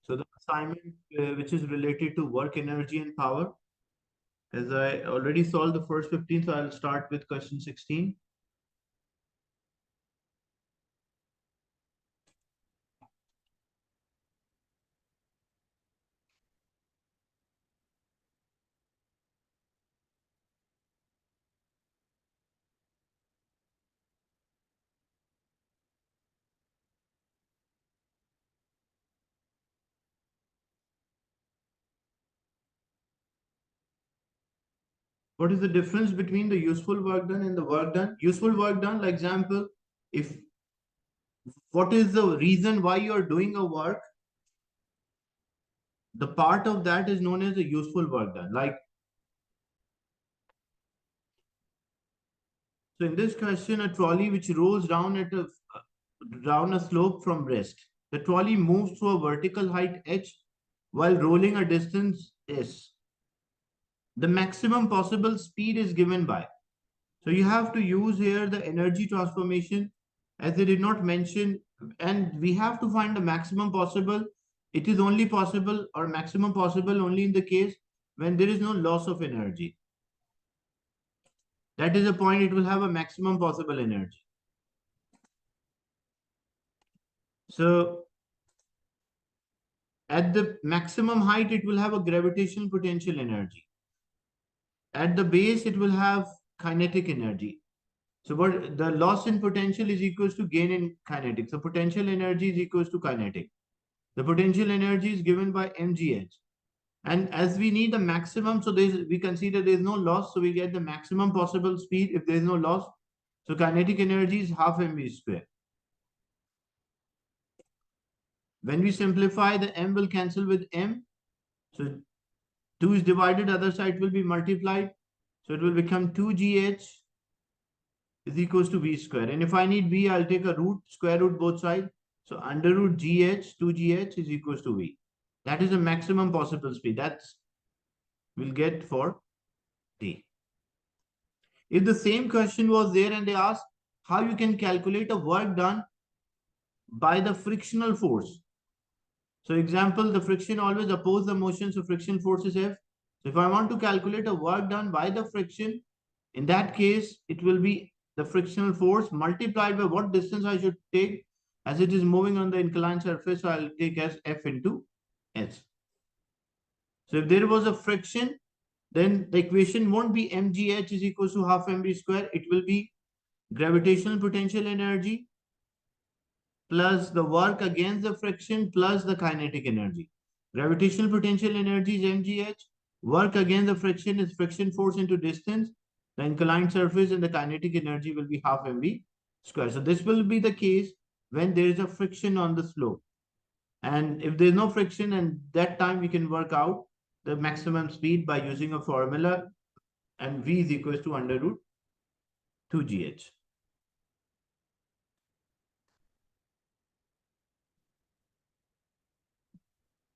So the assignment which is related to work, energy, and power, as I already solved the first 15, so I'll start with question 16. What is the difference between the useful work done and the work done? Useful work done, like example, if what is the reason why you are doing a work, the part of that is known as the useful work done. Like, so in this question, a trolley which rolls down a slope from rest. The trolley moves through a vertical height h while rolling a distance s. The maximum possible speed is given by. So you have to use here the energy transformation as they did not mention, and we have to find the maximum possible. It is only possible or maximum possible only in the case when there is no loss of energy. That is the point, it will have a maximum possible energy. So at the maximum height, it will have a gravitational potential energy. At the base, it will have kinetic energy. So what the loss in potential is equals to gain in kinetic. So potential energy is equals to kinetic. The potential energy is given by mgh. And as we need the maximum, so we consider there is no loss. So we get the maximum possible speed if there is no loss. So kinetic energy is half mv square. When we simplify, the m will cancel with m. So 2 is divided, other side will be multiplied. So it will become 2gh is equals to v square. And if I need v, I'll take a root, square root both sides. So under root gh, 2gh is equals to v. That is the maximum possible speed. That's we'll get for t. If the same question was there and they asked how you can calculate a work done by the frictional force. So example, the friction always opposes the motion, so friction force is F. So if I want to calculate a work done by the friction, in that case, it will be the frictional force multiplied by what distance I should take as it is moving on the inclined surface. So I'll take as F into S. So if there was a friction, then the equation won't be mgh is equals to half mv square. It will be gravitational potential energy plus the work against the friction plus the kinetic energy. Gravitational potential energy is mgh. Work against the friction is friction force into distance. The inclined surface and the kinetic energy will be half mv square. So this will be the case when there is a friction on the slope. And if there is no friction, and that time we can work out the maximum speed by using a formula, and v is equals to under root 2gh.